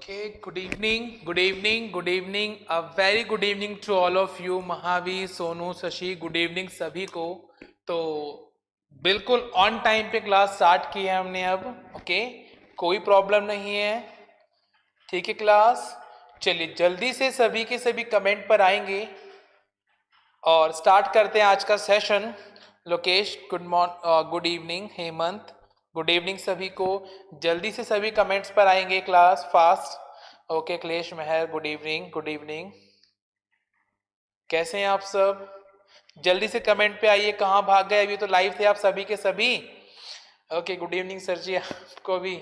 Okay, good evening, a very good evening to all of you, Mahavir, Sonu, Shashi, good evening सभी को। तो बिल्कुल on time पे क्लास स्टार्ट की है हमने अब। ओके, कोई प्रॉब्लम नहीं है, ठीक है क्लास। चलिए जल्दी से सभी के सभी कमेंट पर आएंगे और स्टार्ट करते हैं आज का session. Lokesh good evening, Hemant good evening सभी को। जल्दी से सभी कमेंट्स पर आएंगे क्लास फास्ट। ओके क्लेश मेहर गुड इवनिंग, कैसे हैं आप सब? जल्दी से कमेंट पे आइए, कहाँ भाग गए? अभी तो लाइव थे आप सभी के सभी। ओके गुड इवनिंग सर जी आपको भी।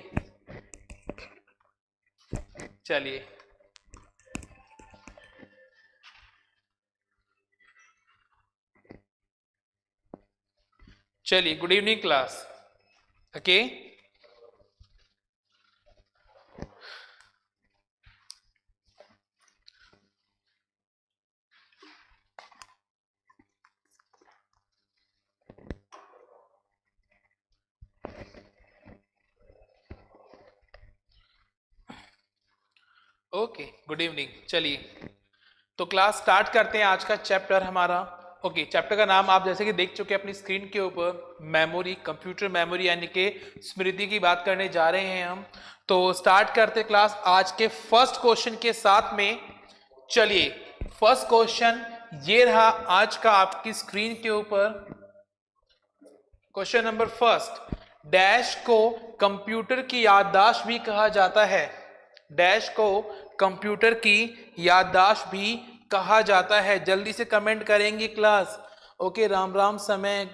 चलिए चलिए good evening class. Okay okay good evening. चलिए तो क्लास स्टार्ट करते हैं आज का चैप्टर हमारा। ओके चैप्टर का नाम आप जैसे कि देख चुके हैं अपनी स्क्रीन के ऊपर, मेमोरी, कंप्यूटर मेमोरी यानी कि स्मृति की बात करने जा रहे हैं हम। तो स्टार्ट करते क्लास आज के फर्स्ट क्वेश्चन के साथ में। चलिए फर्स्ट क्वेश्चन ये रहा आज का आपकी स्क्रीन के ऊपर। क्वेश्चन नंबर फर्स्ट, डैश को कंप्यूटर की याददाश्त भी कहा जाता है। डैश को कंप्यूटर की याददाश्त भी कहा जाता है। जल्दी से कमेंट करेंगे क्लास। ओके राम राम समय,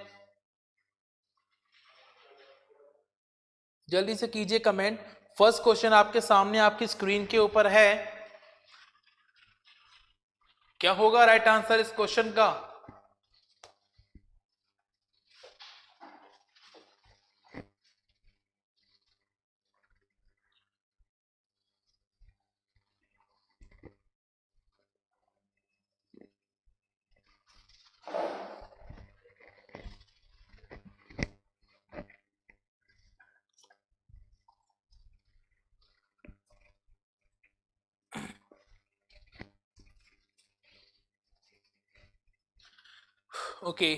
जल्दी से कीजिए कमेंट। फर्स्ट क्वेश्चन आपके सामने आपकी स्क्रीन के ऊपर है। क्या होगा राइट आंसर इस क्वेश्चन का? ओके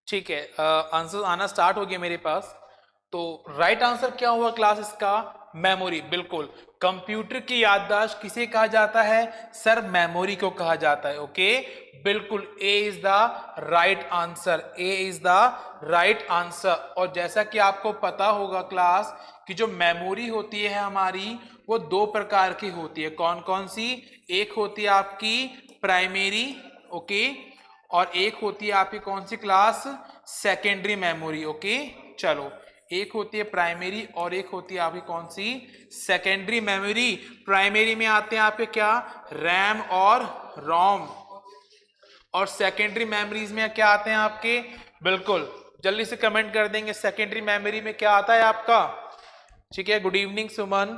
ठीक है, आंसर आना स्टार्ट हो गया मेरे पास। तो राइट आंसर क्या हुआ क्लास इसका? मेमोरी। बिल्कुल, कंप्यूटर की याददाश्त किसे कहा जाता है सर? मेमोरी को कहा जाता है। ओके बिल्कुल, A is the right answer, A is the right answer. और जैसा कि आपको पता होगा क्लास कि जो मेमोरी होती है हमारी वो दो प्रकार की होती है। कौन कौन सी? एक होती है आपकी प्राइमरी, ओके, और एक होती है आपकी कौन सी क्लास? Secondary memory. ओके चलो, एक होती है प्राइमरी और एक होती है आपकी कौन सी? Secondary memory. प्राइमरी में आते हैं आपके क्या? रैम और रोम। और सेकेंडरी मेमोरीज में क्या आते हैं आपके? बिल्कुल, जल्दी से कमेंट कर देंगे सेकेंडरी मेमोरी में क्या आता है आपका। ठीक है, गुड इवनिंग सुमन,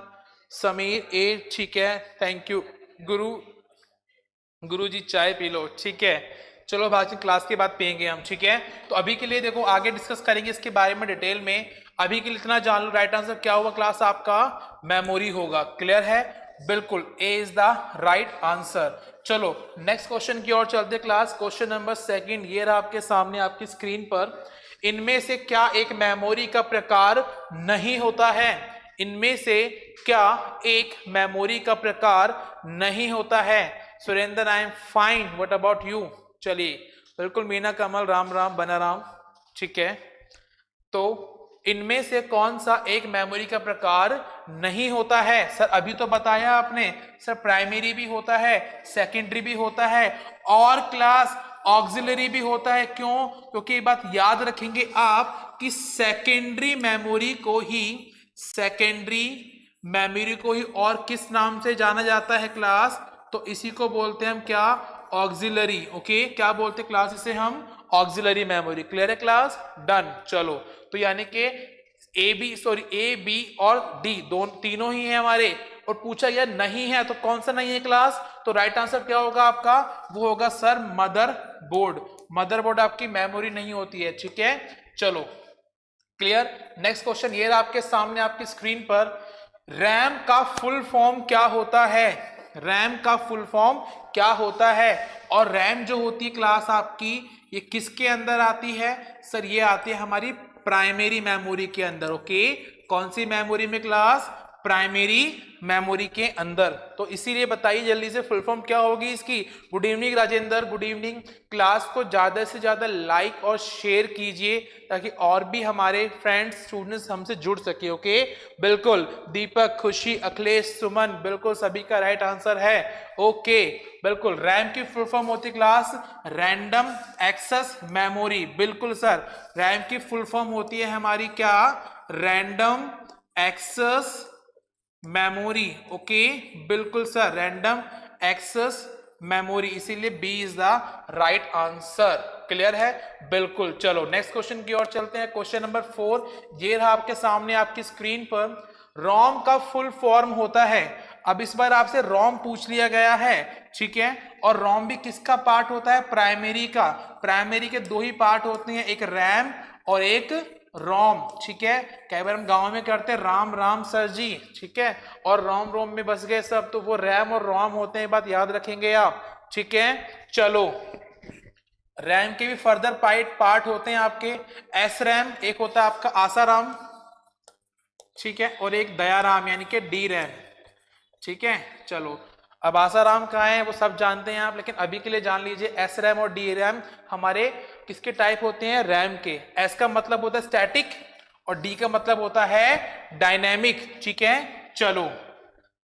समीर ए, ठीक है, थैंक यू। गुरु जी चाय पी लो, ठीक है। चलो बाकी क्लास के बाद पियेंगे हम, ठीक है। तो अभी के लिए देखो आगे डिस्कस करेंगे इसके बारे में डिटेल में। अभी के लिए इतना जान लो, राइट आंसर क्या होगा क्लास आपका? मेमोरी होगा। क्लियर है? बिल्कुल, A is the right answer. चलो नेक्स्ट क्वेश्चन की ओर चलते क्लास। क्वेश्चन नंबर सेकंड ये रहा आपके सामने आपकी स्क्रीन पर। इनमें से क्या एक मेमोरी का प्रकार नहीं होता है? इनमें से क्या एक मेमोरी का प्रकार नहीं होता है? Surendra I am fine, what about you? चलिए बिल्कुल, मीना कमल राम राम बनाराम, ठीक है। तो इनमें से कौन सा एक मेमोरी का प्रकार नहीं होता है? सर अभी तो बताया आपने सर, प्राइमरी भी होता है, सेकेंडरी भी होता है और क्लास ऑक्सिलरी भी होता है। क्यों? क्योंकि ये बात याद रखेंगे आप कि सेकेंडरी मेमोरी को ही और किस नाम से जाना जाता है क्लास? तो इसी को बोलते हैं हम क्या? ऑक्सिलरी। ओके, क्या बोलते क्लास इसे हम? Auxiliary memory. क्लियर है क्लास? डन। चलो तो यानी कि ए बी और डी दोनों तीनों ही है हमारे। और पूछा गया नहीं है तो कौन सा नहीं है क्लास? तो राइट आंसर क्या होगा आपका? वो होगा सर मदरबोर्ड। मदरबोर्ड आपकी मेमोरी नहीं होती है, ठीक है। चलो क्लियर। नेक्स्ट क्वेश्चन ये रहा आपके सामने आपकी स्क्रीन पर। रैम का फुल फॉर्म क्या होता है? रैम का फुल फॉर्म क्या होता है? और रैम जो होती है क्लास आपकी, ये किसके अंदर आती है? सर ये आती है हमारी प्राइमरी मेमोरी के अंदर। ओके, कौन सी मेमोरी में क्लास? प्राइमरी मेमोरी के अंदर। तो इसीलिए बताइए जल्दी से फुल फॉर्म क्या होगी इसकी। Good evening Rajendra, good evening. Class को ज्यादा से ज्यादा लाइक और शेयर कीजिए ताकि और भी हमारे फ्रेंड्स स्टूडेंट्स हमसे जुड़ सके। ओके, बिल्कुल। दीपक, खुशी, अखिलेश, सुमन, बिल्कुल सभी का राइट आंसर है। ओके, बिल्कुल। रैम की फुल फॉर्म होती क्लास रैंडम एक्सेस मेमोरी। बिल्कुल सर, रैम की फुल फॉर्म होती है हमारी क्या? Random access memory. ओके, बिल्कुल सर, रैंडम एक्सेस मेमोरी, इसीलिए B is the right answer. Clear है? बिल्कुल। चलो नेक्स्ट क्वेश्चन की ओर चलते हैं। क्वेश्चन नंबर 4 ये रहा आपके सामने आपकी स्क्रीन पर। रोम का फुल फॉर्म होता है। अब इस बार आपसे रोम पूछ लिया गया है, ठीक है। और रोम भी किसका पार्ट होता है? प्राइमरी का। प्राइमरी के दो ही पार्ट होते हैं, एक रैम और एक रोम, ठीक है। कई बार हम गांव में करते हैं राम राम सर जी, ठीक है, और रोम रोम में बस गए सब, तो वो रैम और रोम होते हैं, बात याद रखेंगे आप, ठीक है। चलो, रैम के भी फर्दर पार्ट होते हैं आपके। एस रैम, एक होता है आपका आसाराम, ठीक है, और एक दयाराम यानी कि डी रैम, ठीक है। चलो, अब आसाराम कहाँ है वो सब जानते हैं आप, लेकिन अभी के लिए जान लीजिए एस रैम और डी रैम हमारे किसके टाइप होते हैं? रैम के। एस का मतलब होता है स्टैटिक और डी का मतलब होता है डायनेमिक, ठीक है। चलो,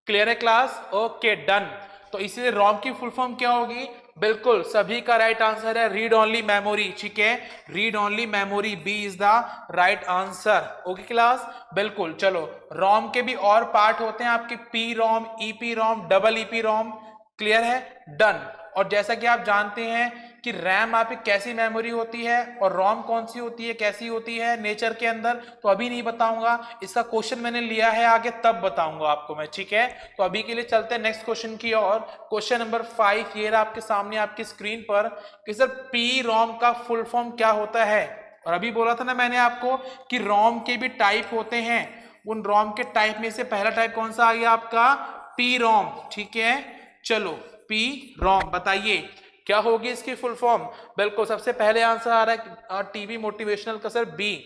क्लियर है क्लास? Okay, done. तो इसीलिए रोम की फुल फॉर्म क्या होगी? बिल्कुल सभी का राइट आंसर है रीड ओनली मेमोरी, ठीक है। Read only memory, B is the right answer. Okay class, बिल्कुल। चलो, रोम के भी और पार्ट होते हैं आपके, पी रोम, ईपी रोम, डबल ईपी रोम। क्लियर है? डन। और जैसा कि आप जानते हैं कि रैम आपकी कैसी मेमोरी होती है और रोम कौन सी होती है, कैसी होती है नेचर के अंदर, तो अभी नहीं बताऊंगा। इसका क्वेश्चन मैंने लिया है आगे, तब बताऊंगा आपको मैं, ठीक है। तो अभी के लिए चलते हैं नेक्स्ट क्वेश्चन की ओर। क्वेश्चन नंबर 5 ये रहा आपके सामने आपकी स्क्रीन पर कि सर पी रोम का फुल फॉर्म क्या होता है? और अभी बोला था ना मैंने आपको कि रोम के भी टाइप होते हैं। उन रोम के टाइप में से पहला टाइप कौन सा आ गया आपका? पी रोम, ठीक है। चलो, पी रोम बताइए क्या होगी इसकी फुल फॉर्म? बिल्कुल, सबसे पहले आंसर आ रहा है टीवी मोटिवेशनल का सर बी।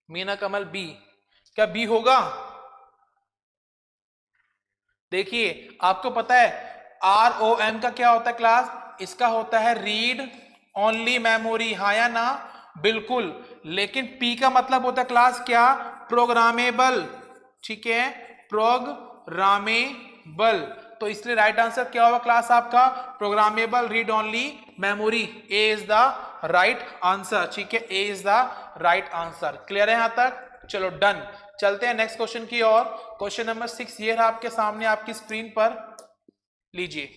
मीना कमल बी, क्या बी होगा? देखिए, आपको पता है ROM का क्या होता है क्लास? इसका होता है रीड ओनली मेमोरी, हाँ या ना? बिल्कुल। लेकिन पी का मतलब होता है क्लास क्या? प्रोग्रामेबल, ठीक है, प्रोग्रामेबल। तो इसलिए राइट आंसर क्या होगा क्लास आपका? Programmable read only memory, A is the right answer, ठीक है। A is the right answer. Clear है यहां तक? चलो, डन। चलते हैं नेक्स्ट क्वेश्चन की ओर। क्वेश्चन नंबर 6 ये रहा आपके सामने आपकी स्क्रीन पर, लीजिए।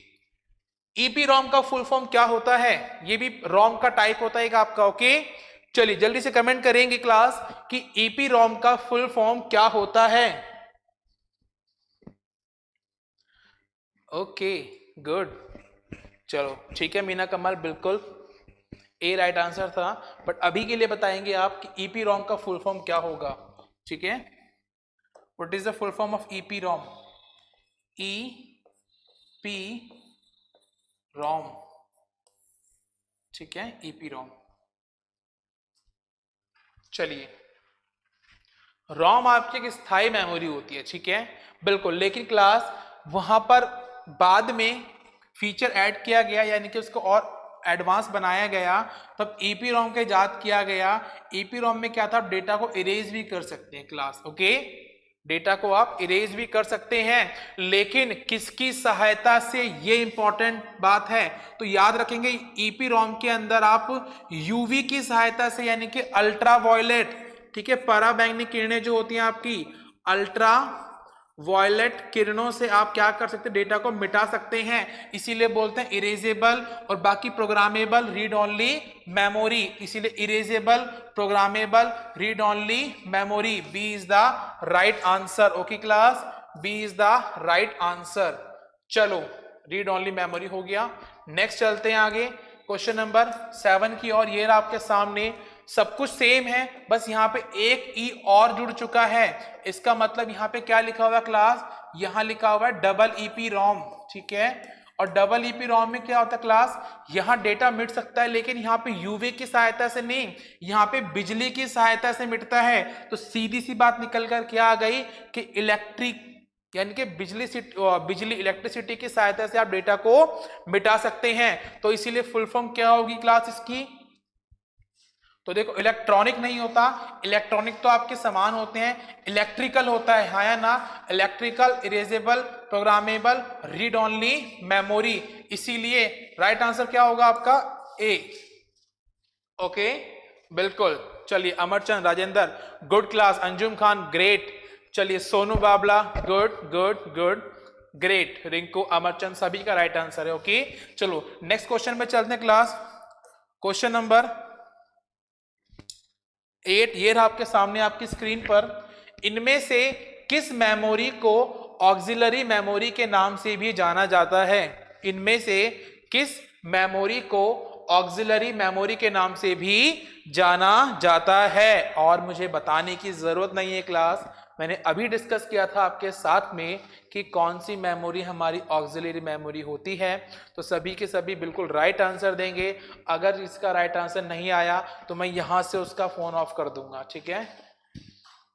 ईपी रोम का फुल फॉर्म क्या होता है? ये भी रोम का टाइप होता है एक आपका। ओके, चलिए जल्दी से कमेंट करेंगे क्लास कि ईपी रोम का फुल फॉर्म क्या होता है। Okay, good. चलो ठीक है मीना कमल, बिल्कुल ए राइट आंसर था। बट अभी के लिए बताएंगे आप कि ईपी रोम का फुल फॉर्म क्या होगा, ठीक है। What is the full form of EPROM? EPROM, ठीक है, ईपी रोम। चलिए, रोम आपकी एक स्थायी मेमोरी होती है, ठीक है, बिल्कुल। लेकिन क्लास वहां पर बाद में फीचर ऐड किया गया, यानी कि उसको और एडवांस बनाया गया, तब ईपी रोम का इजाद किया गया। ईपी रोम में क्या था? आप डेटा को इरेज भी कर सकते हैं क्लास। ओके, डेटा को आप इरेज भी कर सकते हैं, लेकिन किसकी सहायता से? ये इंपॉर्टेंट बात है, तो याद रखेंगे ईपी रोम के अंदर आप यूवी की सहायता से, यानी कि अल्ट्रा वायलेट, ठीक है, पराबैंगनी किरणें जो होती हैं आपकी, अल्ट्रा वॉयलेट किरणों से आप क्या कर सकते हैं? डेटा को मिटा सकते हैं। इसीलिए बोलते हैं इरेजेबल, और बाकी प्रोग्रामेबल रीड ओनली मेमोरी, इसीलिए erasable, programmable, read only memory, B is the right answer. Okay class, B is the right answer. चलो, रीड ओनली मेमोरी हो गया। नेक्स्ट चलते हैं आगे क्वेश्चन नंबर 7 की और। ये रहा आपके सामने सब कुछ सेम है, बस यहाँ पे एक ई और जुड़ चुका है। इसका मतलब यहाँ पे क्या लिखा हुआ है क्लास, यहाँ लिखा हुआ है डबल ईपी रोम, ठीक है। और डबल ईपी रोम में क्या होता है क्लास, यहाँ डेटा मिट सकता है लेकिन यहाँ पे यूवी की सहायता से नहीं, यहाँ पे बिजली की सहायता से मिटता है। तो सीधी सी बात निकल कर क्या आ गई कि इलेक्ट्रिक, यानी कि बिजली इलेक्ट्रिसिटी की सहायता से आप डेटा को मिटा सकते हैं। तो इसीलिए फुल फॉर्म क्या होगी क्लास इसकी, तो देखो इलेक्ट्रॉनिक नहीं होता, इलेक्ट्रॉनिक तो आपके समान होते हैं, इलेक्ट्रिकल होता है, हाँ या ना, electrical, erasable, programmable, read only memory. इसीलिए राइट आंसर क्या होगा आपका ए। ओके बिल्कुल। चलिए Amarchand Rajendra good class, Anjum Khan great, चलिए Sonu Babla good good good great, Rinku Amarchand सभी का राइट आंसर है। ओके चलो नेक्स्ट क्वेश्चन में चलते हैं क्लास। क्वेश्चन नंबर 8 ये रहा आपके सामने आपकी स्क्रीन पर। इनमें से किस मेमोरी को ऑक्सिलरी मेमोरी के नाम से भी जाना जाता है, इनमें से किस मेमोरी को ऑक्सिलरी मेमोरी के नाम से भी जाना जाता है। और मुझे बताने की जरूरत नहीं है क्लास, मैंने अभी डिस्कस किया था आपके साथ में कि कौन सी मेमोरी हमारी ऑक्सिलरी मेमोरी होती है। तो सभी के सभी बिल्कुल राइट आंसर देंगे। अगर इसका राइट आंसर नहीं आया तो मैं यहां से उसका फोन ऑफ कर दूंगा, ठीक है।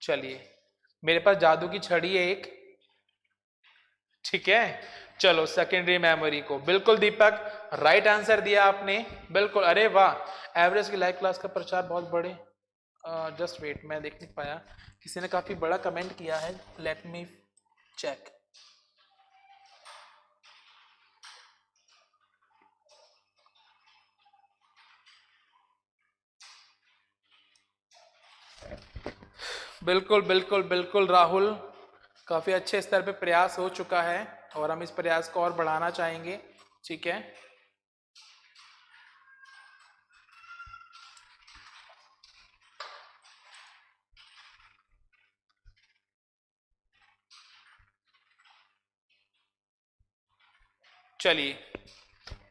चलिए मेरे पास जादू की छड़ी है एक, ठीक है। चलो सेकेंडरी मेमोरी को, बिल्कुल दीपक राइट आंसर दिया आपने, बिल्कुल। अरे वाह, एवरेज की लाइव क्लास का प्रचार बहुत बड़े, जस्ट वेट मैं देख नहीं पाया, किसी ने काफी बड़ा कमेंट किया है, लेट मी चेक। बिल्कुल बिल्कुल बिल्कुल राहुल, काफी अच्छे स्तर पे प्रयास हो चुका है और हम इस प्रयास को और बढ़ाना चाहेंगे, ठीक है। चलिए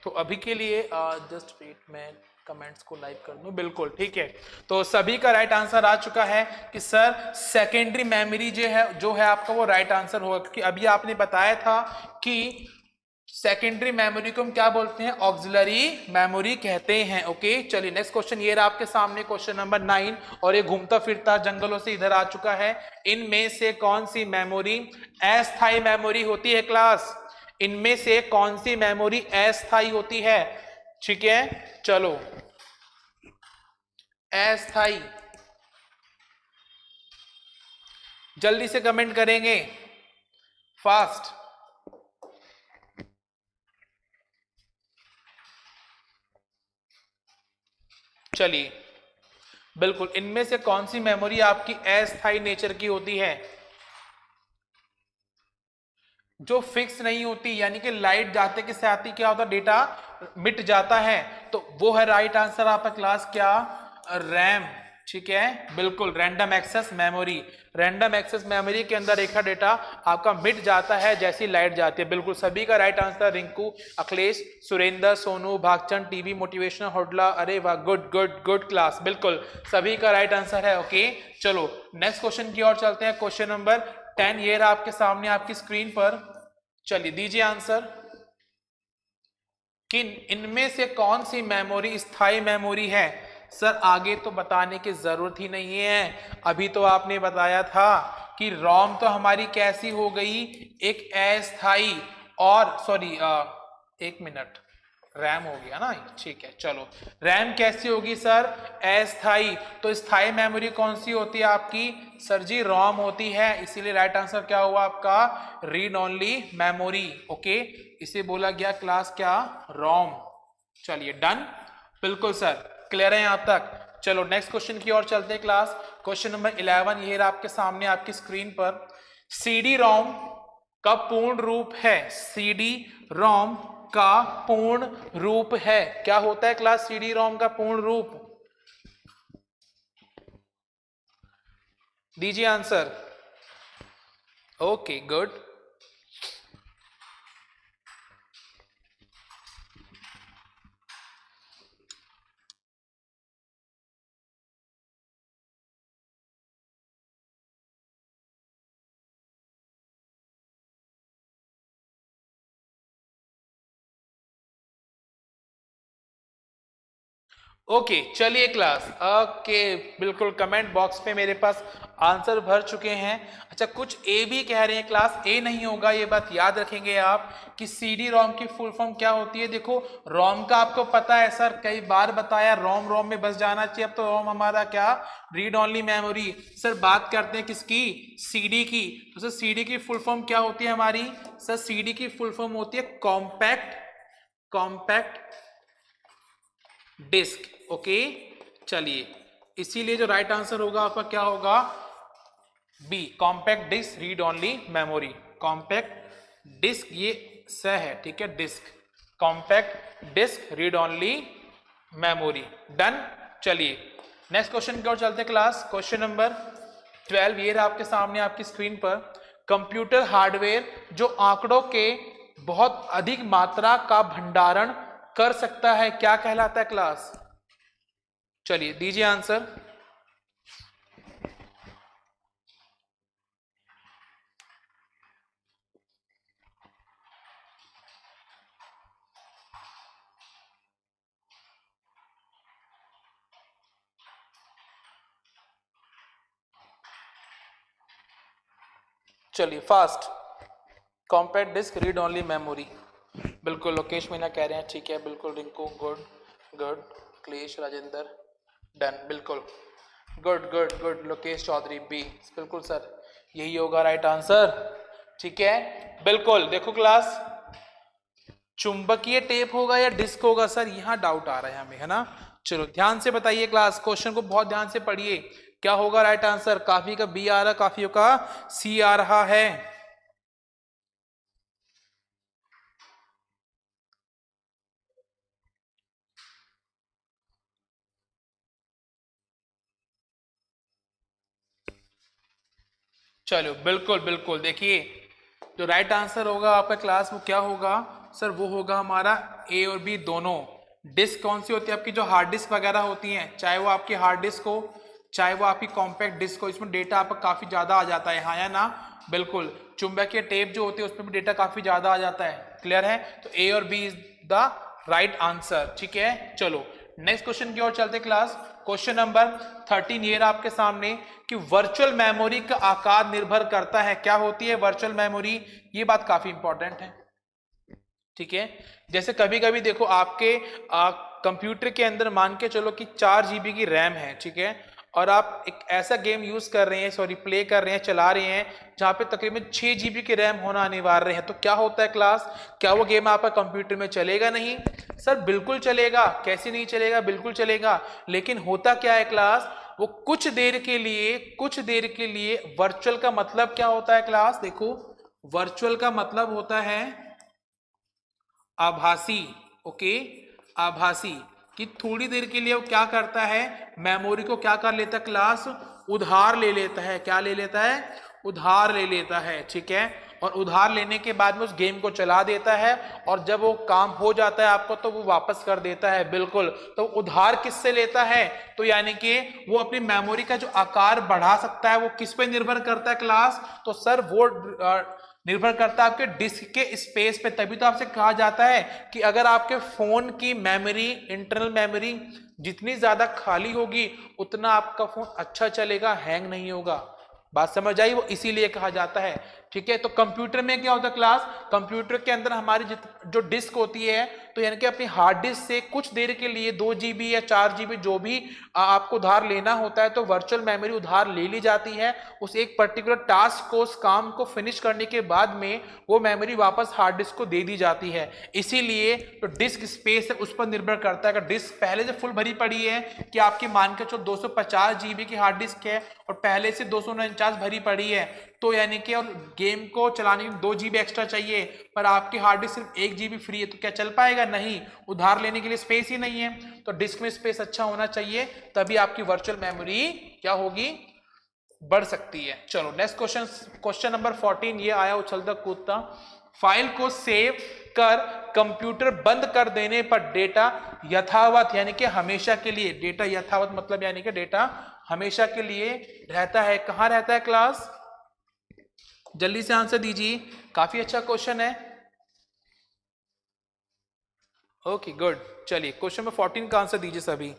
तो अभी के लिए जस्ट वेट, मैं कमेंट्स को लाइक कर दूं, बिल्कुल ठीक है। तो सभी का राइट आंसर आ चुका है कि सर सेकेंडरी मेमोरी जो है आपका वो राइट आंसर होगा, क्योंकि अभी आपने बताया था कि सेकेंडरी मेमोरी को हम क्या बोलते हैं, ऑक्सिलरी मेमोरी कहते हैं। ओके चलिए नेक्स्ट क्वेश्चन ये रहा आपके सामने, क्वेश्चन नंबर 9, और ये घूमता फिरता जंगलों से इधर आ चुका है। इनमें से कौन सी मेमोरी अस्थायी मेमोरी होती है क्लास, इनमें से कौन सी मेमोरी अस्थायी होती है, ठीक है। चलो अस्थायी, जल्दी से कमेंट करेंगे फास्ट। चलिए बिल्कुल, इनमें से कौन सी मेमोरी आपकी अस्थायी नेचर की होती है, जो फिक्स नहीं होती, यानी कि लाइट जाते के साथ ही क्या होता है डेटा मिट जाता है। तो वो है राइट आंसर आपका क्लास क्या, रैम, ठीक है। बिल्कुल random access memory, random access memory के अंदर रेखा डेटा आपका मिट जाता है जैसी लाइट जाती है। बिल्कुल सभी का right answer, Rinku, Akhilesh, Surendra, Sonu, Bhagchand, TV motivational होडला, अरे वाह गुड गुड गुड क्लास, बिल्कुल सभी का राइट आंसर है। ओके चलो नेक्स्ट क्वेश्चन की ओर चलते हैं। क्वेश्चन नंबर 10 ये रहा आपके सामने आपकी स्क्रीन पर, चलिए दीजिए आंसर। किन इनमें से कौन सी मेमोरी स्थायी मेमोरी है, सर आगे तो बताने की जरूरत ही नहीं है, अभी तो आपने बताया था कि रोम तो हमारी कैसी हो गई, एक अस्थाई, और सॉरी एक मिनट, रैम हो गया ना, ठीक है। चलो रैम कैसी होगी सर, अस्थाई, तो स्थायी मेमोरी कौन सी होती है आपकी, सर जी रोम होती है। इसीलिए राइट आंसर क्या हुआ आपका, रीड ओनली मेमोरी। ओके इसे बोला गया क्लास क्या, रोम। चलिए डन, बिल्कुल सर क्लियर है यहां तक। चलो नेक्स्ट क्वेश्चन की ओर चलते हैं क्लास। क्वेश्चन नंबर 11 ये रहा आपके सामने आपकी स्क्रीन पर। सीडी रोम का पूर्ण रूप है, सीडी रोम का पूर्ण रूप है, क्या होता है क्लास सीडी रोम का पूर्ण रूप, दीजिए आंसर। ओके गुड, ओके चलिए क्लास, ओके बिल्कुल कमेंट बॉक्स पे मेरे पास आंसर भर चुके हैं। अच्छा कुछ ए भी कह रहे हैं, क्लास ए नहीं होगा, ये बात याद रखेंगे आप कि सीडी रोम की फुल फॉर्म क्या होती है। देखो रोम का आपको पता है सर, कई बार बताया, रोम रोम में बस जाना चाहिए। अब तो रोम हमारा क्या, रीड ओनली मेमोरी। सर बात करते हैं किसकी, सीडी की। तो सर सीडी की फुल फॉर्म क्या होती है हमारी, सर सीडी की फुल फॉर्म होती है कॉम्पैक्ट, कॉम्पैक्ट डिस्क। ओके चलिए, इसीलिए जो राइट आंसर होगा आपका क्या होगा, B compact disc read only memory. Compact disc ये स है, ठीक है, disc, compact disc read only memory. Done. चलिए नेक्स्ट क्वेश्चन की ओर चलते क्लास। क्वेश्चन नंबर 12 ये रहा आपके सामने आपकी स्क्रीन पर। कंप्यूटर हार्डवेयर जो आंकड़ों के बहुत अधिक मात्रा का भंडारण कर सकता है क्या कहलाता है क्लास। चलिए दीजिए आंसर। चलिए fast, compact disc read only memory. बिल्कुल लोकेश मीना कह रहे हैं, ठीक है बिल्कुल, रिंकू गुड गुड, क्लेश राजेंद्र डन, बिल्कुल good good good, Lokesh Chaudhary B, बिल्कुल सर यही होगा राइट आंसर, ठीक है बिल्कुल। देखो क्लास, चुंबकीय टेप होगा या डिस्क होगा सर, यहां डाउट आ रहा है हमें, है ना। चलो ध्यान से बताइए क्लास, क्वेश्चन को बहुत ध्यान से पढ़िए, क्या होगा राइट आंसर। काफी का बी आ रहा, काफियों का सी आ रहा है। चलो बिल्कुल बिल्कुल, देखिए जो राइट आंसर होगा आपका क्लास वो क्या होगा सर, वो होगा हमारा ए और बी दोनों। डिस्क कौन सी होती है आपकी, जो हार्ड डिस्क वगैरह होती हैं, चाहे वो आपकी हार्ड डिस्क हो चाहे वो आपकी कॉम्पैक्ट डिस्क हो, इसमें डेटा आपका काफी ज्यादा आ जाता है, हाँ या ना। बिल्कुल, चुंबकीय टेप जो होती है उसमें भी डेटा काफी ज्यादा आ जाता है। क्लियर है, तो ए और B is the right answer, ठीक है। चलो नेक्स्ट क्वेश्चन की ओर चलते क्लास। क्वेश्चन नंबर 13 ये रहा आपके सामने कि वर्चुअल मेमोरी का आकार निर्भर करता है, क्या होती है वर्चुअल मेमोरी, ये बात काफी इंपॉर्टेंट है, ठीक है। जैसे कभी कभी देखो आपके कंप्यूटर के अंदर मान के चलो कि 4 GB की रैम है, ठीक है, और आप एक ऐसा गेम यूज कर रहे हैं, सॉरी प्ले कर रहे हैं, चला रहे हैं जहां पे तकरीबन 6 GB की रैम होना अनिवार्य है, तो क्या होता है क्लास, क्या वो गेम आपका कंप्यूटर में चलेगा नहीं। सर बिल्कुल चलेगा, कैसे नहीं चलेगा, बिल्कुल चलेगा, लेकिन होता क्या है क्लास, वो कुछ देर के लिए, कुछ देर के लिए, वर्चुअल का मतलब क्या होता है क्लास, देखो वर्चुअल का मतलब होता है आभासी। ओके, आभासी, कि थोड़ी देर के लिए वो क्या करता है, मेमोरी को क्या कर लेता है क्लास, उधार ले लेता है, क्या ले लेता है, उधार ले लेता है, ठीक है। और उधार लेने के बाद में उस गेम को चला देता है, और जब वो काम हो जाता है आपको तो वो वापस कर देता है, बिल्कुल। तो उधार किससे लेता है, तो यानी कि वो अपनी मेमोरी का जो आकार बढ़ा सकता है, वो किस पे निर्भर करता है क्लास, तो सर वो निर्भर करता है आपके डिस्क के स्पेस पे। तभी तो आपसे कहा जाता है कि अगर आपके फोन की मेमोरी, इंटरनल मेमोरी जितनी ज्यादा खाली होगी उतना आपका फोन अच्छा चलेगा, हैंग नहीं होगा। बात समझ आई, वो इसीलिए कहा जाता है, ठीक है। तो कंप्यूटर में क्या होता है क्लास, कंप्यूटर के अंदर हमारी जो डिस्क होती है, तो यानी कि अपनी हार्ड डिस्क से कुछ देर के लिए 2 GB या 4 GB जो भी आपको उधार लेना होता है, तो वर्चुअल मेमोरी उधार ले ली जाती है। उस एक पर्टिकुलर टास्क को, उस काम को फिनिश करने के बाद में वो मेमोरी वापस हार्ड डिस्क को दे दी जाती है। इसीलिए तो डिस्क स्पेस है उस पर निर्भर करता है। अगर डिस्क पहले से फुल भरी पड़ी है कि आपकी मान के चलो 250 GB की हार्ड डिस्क है और पहले से 249 भरी पड़ी है, तो यानी कि और गेम को चलाने में 2 GB एक्स्ट्रा चाहिए, पर आपकी हार्ड डिस्क सिर्फ 1 GB फ्री है, तो क्या चल पाएगा, नहीं, उधार लेने के लिए स्पेस ही नहीं है। तो डिस्क में स्पेस अच्छा होना चाहिए, तभी आपकी वर्चुअल मेमोरी क्या होगी, बढ़ सकती है। चलो नेक्स्ट क्वेश्चन, क्वेश्चन नंबर 14 ये आया उछलता कूदता। फाइल को सेव कर कंप्यूटर बंद कर देने पर डेटा यथावत, यानी कि हमेशा के लिए, डेटा यथावत मतलब यानी कि डेटा हमेशा के लिए रहता है, कहां रहता है क्लास, जल्दी से आंसर दीजिए, काफी अच्छा क्वेश्चन है। ओके गुड, चलिए क्वेश्चन नंबर 14 का आंसर दीजिए सभी।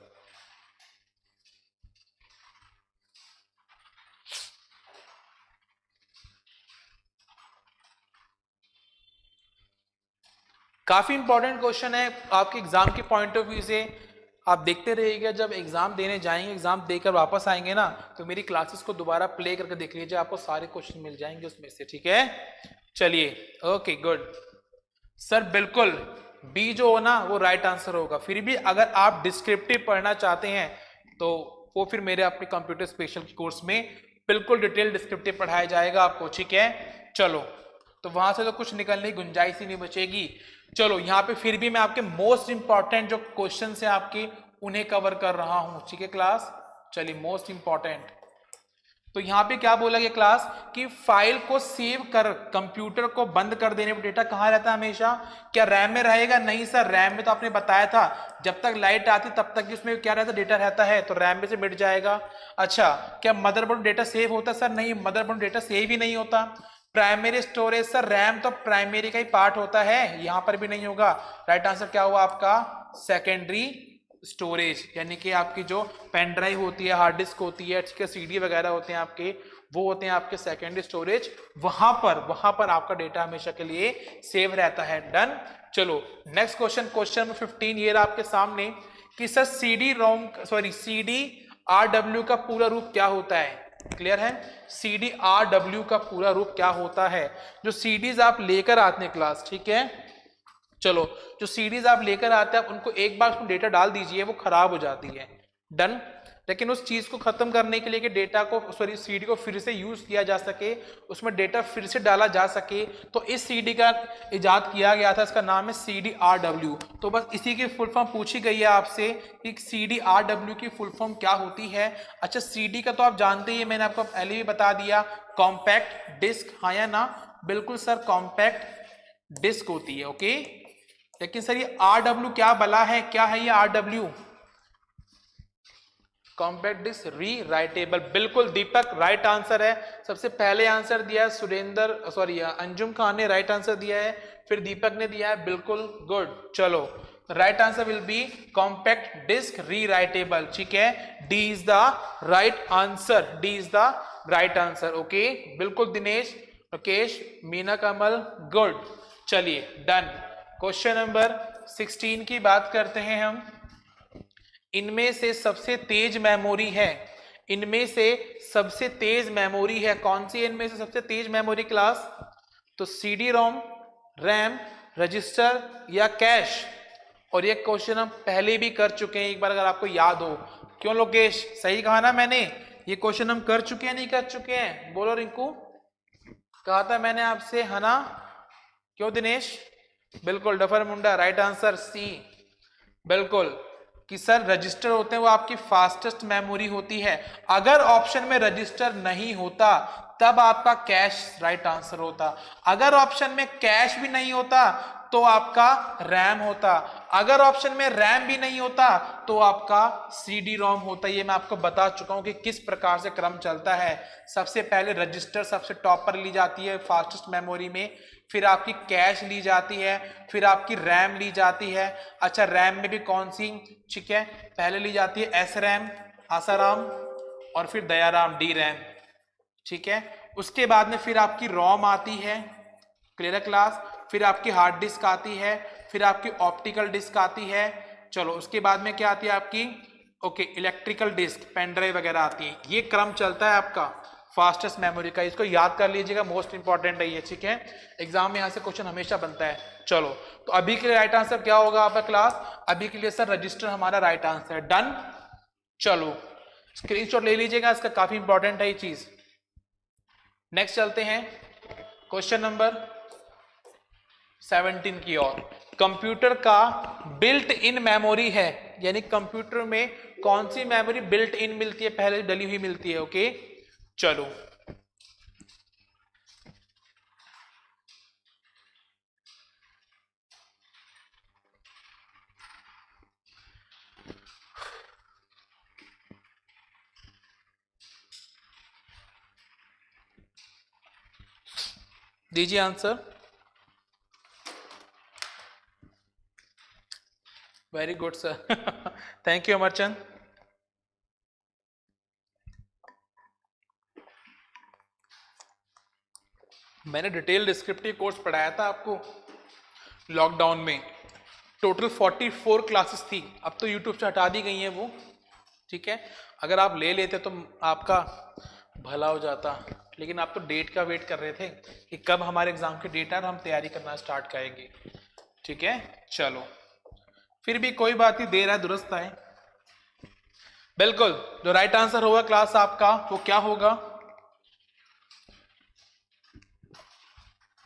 काफी इंपॉर्टेंट क्वेश्चन है आपके एग्जाम के पॉइंट ऑफ व्यू से। आप देखते रहिएगा, जब एग्जाम देने जाएंगे, एग्जाम देकर वापस आएंगे ना, तो मेरी क्लासेस को दोबारा प्ले करके देख लीजिए, आपको सारे क्वेश्चन मिल जाएंगे उसमें से। ठीक है, चलिए, ओके गुड सर। बिल्कुल बी जो हो ना वो राइट आंसर होगा। फिर भी अगर आप डिस्क्रिप्टिव पढ़ना चाहते हैं तो वो फिर मेरे अपने कंप्यूटर स्पेशल कोर्स में बिल्कुल डिटेल डिस्क्रिप्टिव पढ़ाया जाएगा आपको। ठीक है, चलो, तो वहां से तो कुछ निकलने की गुंजाइश ही नहीं बचेगी। चलो, यहाँ पे फिर भी मैं आपके मोस्ट इंपॉर्टेंट जो क्वेश्चन है आपके, उन्हें कवर कर रहा हूं। ठीक है क्लास, चलिए, मोस्ट इंपॉर्टेंट। तो यहां पे क्या बोला गया क्लास कि फाइल को सेव कर कंप्यूटर को बंद कर देने पर डेटा कहां रहता है हमेशा? क्या रैम में रहेगा? नहीं सर, रैम में तो आपने बताया था जब तक लाइट आती तब तक उसमें क्या रहता, डेटा रहता है, तो रैम में से मिट जाएगा। अच्छा, क्या मदरबोर्ड डेटा सेव होता? सर नहीं, मदरबोर्ड डेटा सेव ही नहीं होता। प्राइमरी स्टोरेज, सर रैम तो प्राइमरी का ही पार्ट होता है, यहां पर भी नहीं होगा। राइट आंसर क्या हुआ आपका? सेकेंडरी स्टोरेज, यानी कि आपकी जो पेन ड्राइव होती है, हार्ड डिस्क होती है, ठीक है, सीडी वगैरह होते हैं आपके, वो होते हैं आपके सेकेंडरी स्टोरेज। वहां पर आपका डेटा हमेशा के लिए सेव रहता है। डन। चलो नेक्स्ट क्वेश्चन, क्वेश्चन नंबर 15 ये रहा आपके सामने कि सर सीडी आरडब्ल्यू का पूरा रूप क्या होता है? क्लियर है? सीडी आरडब्ल्यू का पूरा रूप क्या होता है? जो सीडीज आप लेकर आते हैं क्लास, ठीक है, चलो, जो सीडीज आप लेकर आते हैं, आप उनको एक बार उसमें डेटा डाल दीजिए, वो खराब हो जाती है। डन। लेकिन उस चीज को खत्म करने के लिए कि डेटा को, सॉरी, सीडी को फिर से यूज किया जा सके, उसमें डेटा फिर से डाला जा सके, तो इस सीडी का इजाद किया गया था। इसका नाम है सीडी आरडब्ल्यू। तो बस इसी की फुल फॉर्म पूछी गई है आपसे कि सीडी आरडब्ल्यू की फुल फॉर्म क्या होती है। अच्छा, सीडी का तो आप जानते ही, मैंने आपको पहले भी बता दिया, कॉम्पैक्ट डिस्क, हाँ या ना? बिल्कुल सर, कॉम्पैक्ट डिस्क होती है। ओके, लेकिन सर ये आरडब्ल्यू क्या बला है, क्या है ये आरडब्ल्यू? कॉम्पैक्ट डिस्क री राइटेबल। बिल्कुल दीपक, राइट आंसर है। सबसे पहले आंसर दिया है सुरेंद्र, सॉरी अंजुम खान ने राइट आंसर दिया है, फिर दीपक ने दिया है। बिल्कुल गुड। चलो, right answer will be compact disc rewritable. ठीक है, D is the right answer, D is the right answer. Okay, बिल्कुल दिनेश, राकेश, मीना कमल, गुड। चलिए डन। क्वेश्चन नंबर 16 की बात करते हैं हम। इनमें से सबसे तेज मेमोरी है, इनमें से सबसे तेज मेमोरी है कौन सी? इनमें से सबसे तेज मेमोरी क्लास, तो सीडी रोम, रैम, रजिस्टर या कैश? और ये क्वेश्चन हम पहले भी कर चुके हैं एक बार, अगर आपको याद हो। क्यों लोकेश, सही कहा ना मैंने? ये क्वेश्चन हम कर चुके हैं, नहीं कर चुके हैं? बोलो रिंकू, कहा था मैंने आपसे, है ना? क्यों दिनेश? बिल्कुल, डफर मुंडा, राइट आंसर सी। बिल्कुल, कि सर रजिस्टर होते हैं वो आपकी फास्टेस्ट मेमोरी होती है। अगर ऑप्शन में रजिस्टर नहीं होता तब आपका कैश राइट आंसर होता। अगर ऑप्शन में कैश भी नहीं होता तो आपका रैम होता। अगर ऑप्शन में रैम भी नहीं होता तो आपका सीडी रोम होता। ये मैं आपको बता चुका हूं कि किस प्रकार से क्रम चलता है। सबसे पहले रजिस्टर सबसे टॉप पर ली जाती है फास्टेस्ट मेमोरी में, फिर आपकी कैश ली जाती है, फिर आपकी रैम ली जाती है। अच्छा, रैम में भी कौन सी? ठीक है, पहले ली जाती है एस रैम, आसाराम, और फिर दयाराम, डी रैम। ठीक है, उसके बाद में फिर आपकी रोम आती है, क्लियर क्लास, फिर आपकी हार्ड डिस्क आती है, फिर आपकी ऑप्टिकल डिस्क आती है। चलो, उसके बाद में क्या आती है आपकी? Okay, electrical disc, pen drive वगैरह आती है। ये क्रम चलता है आपका फास्टेस्ट मेमोरी का, इसको याद कर लीजिएगा, मोस्ट इंपॉर्टेंट है ये। ठीक है, एग्जाम में यहां से क्वेश्चन हमेशा बनता है। चलो, तो अभी के लिए राइट आंसर क्या होगा आपका क्लास? अभी के लिए सर रजिस्टर हमारा राइट आंसर है। डन। चलो, स्क्रीनशॉट ले लीजिएगा, इसका काफी इंपॉर्टेंट है ये चीज। नेक्स्ट चलते हैं क्वेश्चन नंबर 17 की ओर। कंप्यूटर का बिल्ट इन मेमोरी है, यानी कंप्यूटर में कौन सी मेमोरी बिल्ट इन मिलती है, पहले डली हुई मिलती है। ओके, चलो, दीजिए answer. Very good sir, thank you Amarchand. मैंने डिटेल डिस्क्रिप्टिव कोर्स पढ़ाया था आपको, लॉकडाउन में टोटल 44 क्लासेस थी, अब तो यूट्यूब से हटा दी गई हैं वो, ठीक है। अगर आप ले लेते तो आपका भला हो जाता, लेकिन आप तो डेट का वेट कर रहे थे कि कब हमारे एग्जाम के डेट आए और हम तैयारी करना स्टार्ट करेंगे, ठीक है। चलो फिर भी कोई बात नहीं, देर है दुरुस्त आए। बिल्कुल, जो राइट आंसर होगा क्लास आपका वो क्या होगा,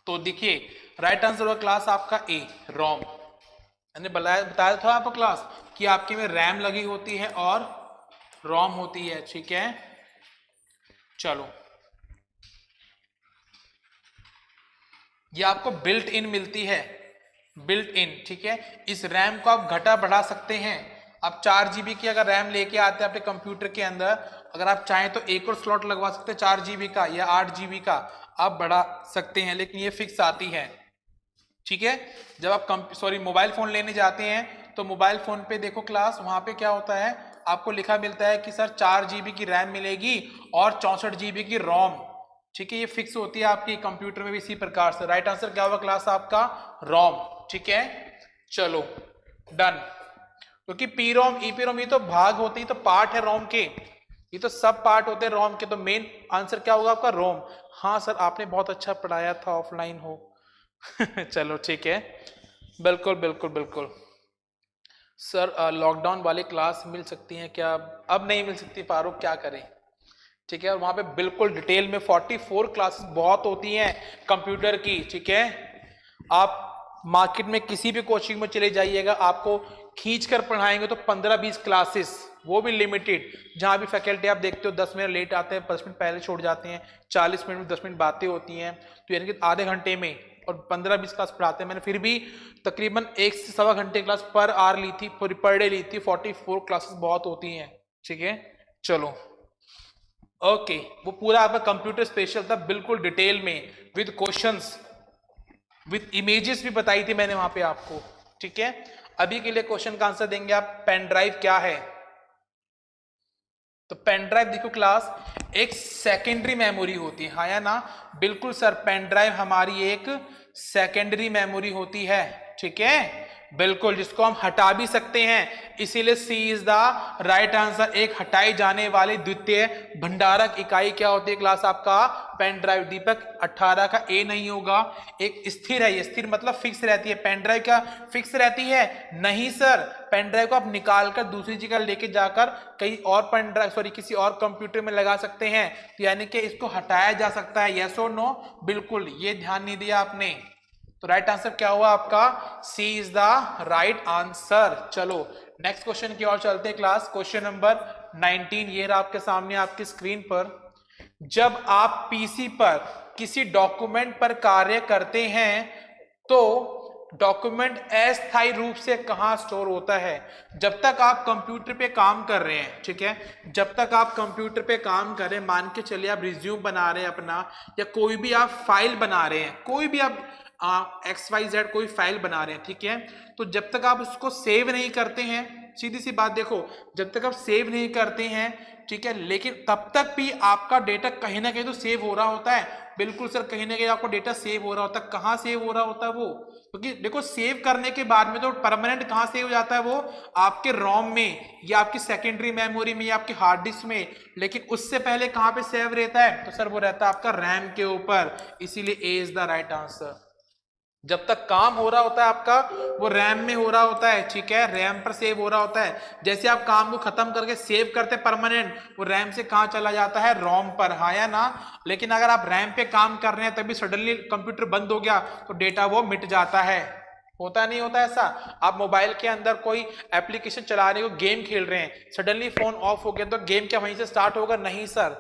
तो देखिए राइट आंसर होगा क्लास आपका ए, रोम। मैंने बताया था आपको क्लास कि आपके में रैम लगी होती है और रोम होती है, ठीक है। चलो ये आपको बिल्ट इन मिलती है, बिल्ट इन, ठीक है। इस रैम को आप घटा बढ़ा सकते हैं। आप 4 GB की अगर रैम लेके आते हैं अपने कंप्यूटर के अंदर, अगर आप चाहें तो एक और स्लॉट लगवा सकते हैं 4 GB का या 8 GB का, आप बढ़ा सकते हैं, लेकिन ये फिक्स आती है, ठीक है। जब आप मोबाइल फोन लेने जाते हैं तो मोबाइल फोन पे देखो क्लास, वहां पे क्या होता है, आपको लिखा मिलता है कि सर 4 GB की रैम मिलेगी और 64 GB की रोम, ठीक है। ये फिक्स होती है आपकी, कंप्यूटर में भी इसी प्रकार से। राइट आंसर क्या होगा क्लास आपका, रोम, ठीक है। चलो डन, क्योंकि P ROM E P ROM ये तो भाग होती है, तो पार्ट है रोम के, ये तो सब पार्ट होते हैं रोम के, तो मेन आंसर क्या होगा आपका, रोम। हाँ सर आपने बहुत अच्छा पढ़ाया था, ऑफलाइन हो। चलो ठीक है, बिल्कुल बिल्कुल बिल्कुल। सर लॉकडाउन वाली क्लास मिल सकती है क्या, अब नहीं मिल सकती फारूक, क्या करें, ठीक है। और वहां पे बिल्कुल डिटेल में 44 क्लासेस बहुत होती हैं कंप्यूटर की, ठीक है। आप मार्केट में किसी भी कोचिंग में चले जाइएगा, आपको खींच कर पढ़ाएंगे तो 15-20 क्लासेस, वो भी लिमिटेड। जहां भी फैकल्टी आप देखते हो 10 मिनट लेट आते हैं, 10 मिनट पहले छोड़ जाते हैं, 40 मिनट में 10 मिनट बातें होती हैं, तो यानी कि आधे घंटे में और 15-20 क्लास पढ़ाते हैं। मैंने फिर भी तकरीबन 1 से सवा घंटे क्लास पर आवर ली थी, पर डे ली थी। 44 क्लासेस बहुत होती हैं, ठीक है। चलो ओके, वो पूरा आपका कंप्यूटर स्पेशल था, बिल्कुल डिटेल में, विद क्वेश्चंस, विद इमेजेस भी बताई थी मैंने वहां पे आपको, ठीक है। अभी के लिए क्वेश्चन का आंसर देंगे आप, पेन ड्राइव क्या है। तो पेन ड्राइव देखो क्लास, एक सेकेंडरी मेमोरी होती है, हाँ या ना, बिल्कुल सर, पेन ड्राइव हमारी एक सेकेंडरी मेमोरी होती है, ठीक है, बिल्कुल, जिसको हम हटा भी सकते हैं, इसीलिए सी इज द राइट आंसर। एक हटाई जाने वाली द्वितीय भंडारक इकाई क्या होती है क्लास आपका, पेन ड्राइव। दीपक 18 का ए नहीं होगा, एक स्थिर है, ये स्थिर मतलब फिक्स रहती है। पेन ड्राइव क्या फिक्स रहती है, नहीं सर, पेन ड्राइव को आप निकाल कर दूसरी जगह लेके जाकर कहीं और पेन ड्राइव किसी और कंप्यूटर में लगा सकते हैं, तो यानी कि इसको हटाया जा सकता है, यस और नो, बिल्कुल, ये ध्यान नहीं दिया आपने। तो राइट आंसर क्या हुआ आपका, सी इज द राइट आंसर। चलो नेक्स्ट क्वेश्चन की ओर चलते हैं क्लास, क्वेश्चन नंबर 19, ये रहा आपके सामने आपकी स्क्रीन पर। जब आप पीसी पर किसी डॉक्यूमेंट पर कार्य करते हैं तो डॉक्यूमेंट अस्थायी रूप से कहां स्टोर होता है। जब तक आप कंप्यूटर पे काम कर रहे हैं, ठीक है, जब तक आप कंप्यूटर पे काम कर रहे हैं, मान के चलिए आप रिज्यूम बना रहे हैं अपना, या कोई भी आप फाइल बना रहे हैं, कोई भी आप XYZ कोई फाइल बना रहे हैं, ठीक है, तो जब तक आप उसको सेव नहीं करते हैं, सीधी सी बात देखो, जब तक आप सेव नहीं करते हैं, ठीक है, लेकिन तब तक भी आपका डेटा कहीं ना कहीं तो सेव हो रहा होता है। बिल्कुल सर, कहीं ना कहीं आपका डेटा सेव हो रहा होता है। कहाँ सेव हो रहा होता है वो, क्योंकि देखो सेव करने के बाद में तो परमानेंट कहाँ सेव हो जाता है वो, आपके रोम में या आपकी सेकेंडरी मेमोरी में या आपके हार्ड डिस्क में, लेकिन उससे पहले कहाँ पे सेव रहता है, तो सर वो रहता है आपका रैम के ऊपर, इसीलिए ए इज द राइट आंसर। जब तक काम हो रहा होता है आपका, वो रैम में हो रहा होता है, ठीक है, रैम पर सेव हो रहा होता है। जैसे आप काम को खत्म करके सेव करते परमानेंट, वो रैम से कहां चला जाता है, रोम पर, हाँ या ना। लेकिन अगर आप रैम पे काम कर रहे हैं तभी सडनली कंप्यूटर बंद हो गया तो डेटा वो मिट जाता है, होता नहीं होता ऐसा। आप मोबाइल के अंदर कोई एप्लीकेशन चला रहे हो, गेम खेल रहे हैं, सडनली फोन ऑफ हो गया तो गेम क्या वहीं से स्टार्ट होगा, नहीं सर,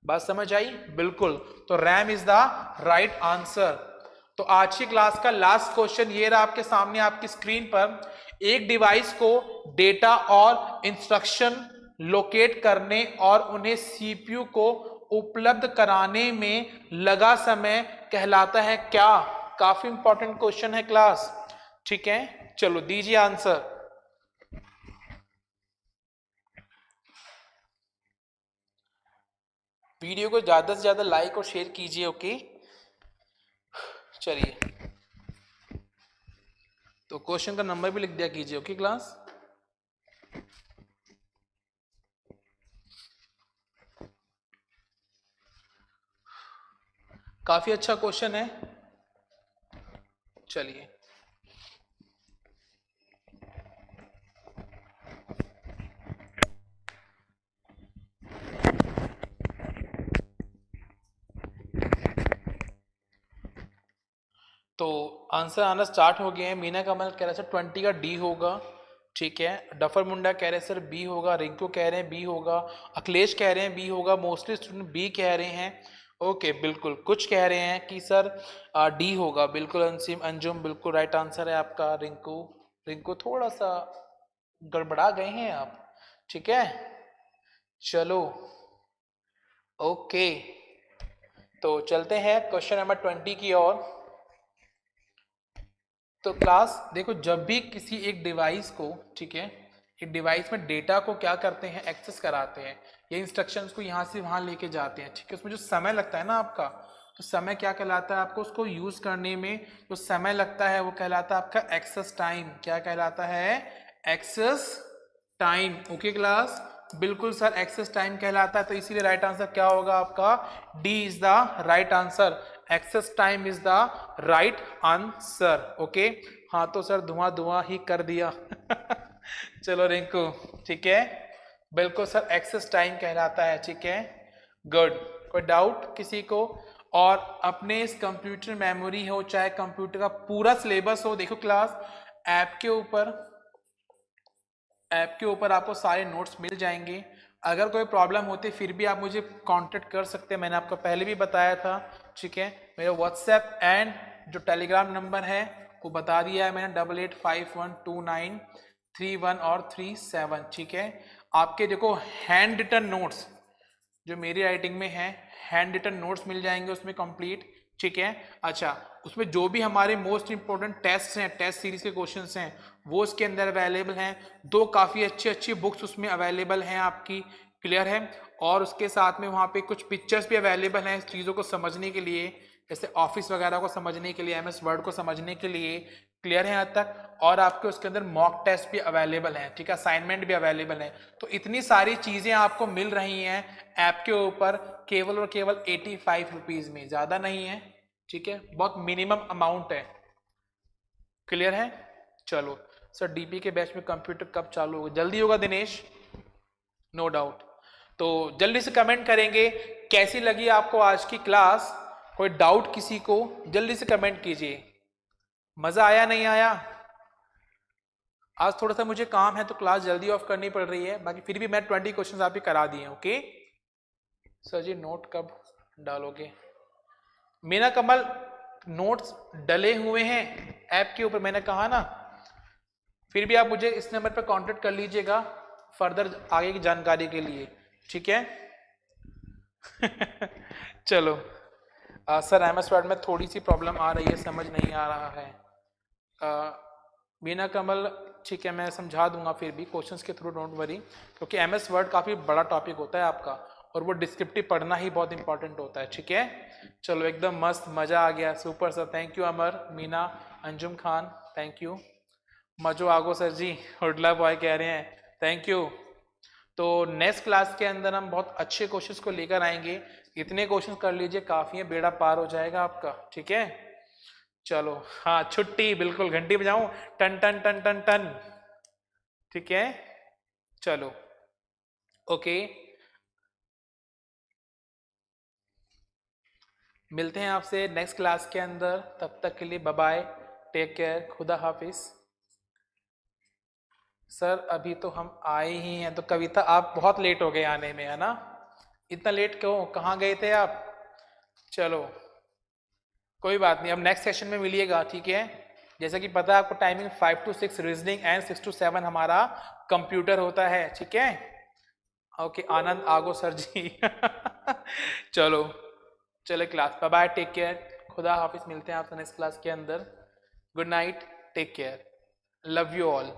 बात समझ आई, बिल्कुल। तो RAM is the right answer. तो आज की क्लास का लास्ट क्वेश्चन ये रहा आपके सामने आपकी स्क्रीन पर। एक डिवाइस को डेटा और इंस्ट्रक्शन लोकेट करने और उन्हें सीपीयू को उपलब्ध कराने में लगा समय कहलाता है क्या। काफी इंपॉर्टेंट क्वेश्चन है क्लास, ठीक है, चलो दीजिए आंसर। वीडियो को ज्यादा से ज्यादा लाइक और शेयर कीजिए, ओके, चलिए। तो क्वेश्चन का नंबर भी लिख दिया कीजिए। ओके क्लास, काफी अच्छा क्वेश्चन है। चलिए, तो आंसर आना स्टार्ट हो गए हैं। मीना कमल कह रहे सर 20 का डी होगा, ठीक है। डफर मुंडा कह रहे हैं सर बी होगा, रिंकू कह रहे हैं बी होगा, अखिलेश कह रहे हैं बी होगा, मोस्टली स्टूडेंट बी कह रहे हैं। ओके, बिल्कुल कुछ कह रहे हैं कि सर डी होगा। बिल्कुल अंसिम, अंजुम, बिल्कुल राइट आंसर है आपका। रिंकू, रिंकू थोड़ा सा गड़बड़ा गए हैं आप, ठीक है। चलो, ओके, तो चलते हैं क्वेश्चन नंबर 20 की ओर। तो क्लास देखो, जब भी किसी एक डिवाइस को, ठीक है, एक डिवाइस में डेटा को क्या करते हैं, एक्सेस कराते हैं, ये इंस्ट्रक्शंस को यहाँ से वहाँ लेके जाते हैं, ठीक है। उसमें जो समय लगता है ना आपका, तो समय क्या कहलाता है, आपको उसको यूज करने में जो समय लगता है वो कहलाता है आपका एक्सेस टाइम। क्या कहलाता है, एक्सेस टाइम। ओके क्लास, बिल्कुल सर, एक्सेस टाइम कहलाता है। तो इसीलिए राइट आंसर क्या होगा आपका, D is the right answer. Access time is the right answer. Okay, हाँ तो सर धुआं धुआं ही कर दिया चलो रिंकू, ठीक है, बिल्कुल सर एक्सेस टाइम कहलाता है, ठीक है, गुड। कोई डाउट किसी को? और अपने इस कंप्यूटर मेमोरी हो चाहे कंप्यूटर का पूरा सिलेबस हो, देखो क्लास, ऐप के ऊपर आपको सारे नोट्स मिल जाएंगे। अगर कोई प्रॉब्लम होती फिर भी आप मुझे कांटेक्ट कर सकते हैं, मैंने आपको पहले भी बताया था, ठीक है। मेरा व्हाट्सएप एंड जो टेलीग्राम नंबर है वो बता दिया है मैंने, 88512931 और 37, ठीक है। आपके देखो हैंड रिटन नोट्स जो मेरी राइटिंग में है, हैंड रिटन नोट्स मिल जाएंगे उसमें कंप्लीट, ठीक है। अच्छा, उसमें जो भी हमारे मोस्ट इंपोर्टेंट टेस्ट हैं, टेस्ट सीरीज के क्वेश्चंस हैं, वो उसके अंदर अवेलेबल हैं। दो काफ़ी अच्छी अच्छी बुक्स उसमें अवेलेबल हैं आपकी, क्लियर है। और उसके साथ में वहाँ पे कुछ पिक्चर्स भी अवेलेबल हैं चीज़ों को समझने के लिए, जैसे ऑफिस वगैरह को समझने के लिए, एमएस वर्ड को समझने के लिए, क्लियर है यहाँ तक। और आपके उसके अंदर मॉक टेस्ट भी अवेलेबल है, ठीक है, असाइनमेंट भी अवेलेबल है। तो इतनी सारी चीज़ें आपको मिल रही हैं ऐप के ऊपर, केवल और केवल 85 रुपीज़ में, ज़्यादा नहीं है, ठीक है, बहुत मिनिमम अमाउंट है, क्लियर है। चलो सर, डीपी के बैच में कंप्यूटर कब चालू होगा? जल्दी होगा दिनेश, नो डाउट। तो जल्दी से कमेंट करेंगे कैसी लगी आपको आज की क्लास। कोई डाउट किसी को, जल्दी से कमेंट कीजिए। मजा आया नहीं आया? आज थोड़ा सा मुझे काम है तो क्लास जल्दी ऑफ करनी पड़ रही है, बाकी फिर भी मैं 20 क्वेश्चंस आप ही करा दिए। ओके सर जी, नोट कब डालोगे? मीना कमल, नोट्स डले हुए हैं ऐप के ऊपर, मैंने कहा ना। फिर भी आप मुझे इस नंबर पर कांटेक्ट कर लीजिएगा फर्दर आगे की जानकारी के लिए, ठीक है चलो सर, एमएस वर्ड में थोड़ी सी प्रॉब्लम आ रही है, समझ नहीं आ रहा है। मीना कमल, ठीक है, मैं समझा दूंगा फिर भी क्वेश्चंस के थ्रू, डोंट वरी, क्योंकि एमएस वर्ड काफ़ी बड़ा टॉपिक होता है आपका, और वो डिस्क्रिप्टिव पढ़ना ही बहुत इंपॉर्टेंट होता है, ठीक है। चलो एकदम मस्त, मज़ा आ गया, super sir, thank you Amar, Meena, Anjum Khan, thank you. मजो आगो सर जी, हुडला बॉय कह रहे हैं, थैंक यू। तो नेक्स्ट क्लास के अंदर हम बहुत अच्छे क्वेश्चंस को लेकर आएंगे। इतने क्वेश्चंस कर लीजिए, काफ़ी है, बेड़ा पार हो जाएगा आपका, ठीक है। चलो, हाँ छुट्टी, बिल्कुल घंटी बजाऊं, टन टन टन टन टन, ठीक है। चलो, ओके, मिलते हैं आपसे नेक्स्ट क्लास के अंदर, तब तक के लिए बाय बाय, टेक केयर, खुदा हाफिज। सर अभी तो हम आए ही हैं, तो कविता आप बहुत लेट हो गए आने में, है ना? इतना लेट क्यों, कहाँ गए थे आप? चलो कोई बात नहीं, अब नेक्स्ट सेशन में मिलिएगा, ठीक है। जैसा कि पता है आपको, timing 5 to 6 reasoning and 6 to 7 हमारा कंप्यूटर होता है, ठीक है। ओके, आनंद आगो सर जी चलो, चले class, bye bye, take care, खुदा हाफिज, मिलते हैं आपसे नेक्स्ट क्लास के अंदर। Good night, take care, love you all.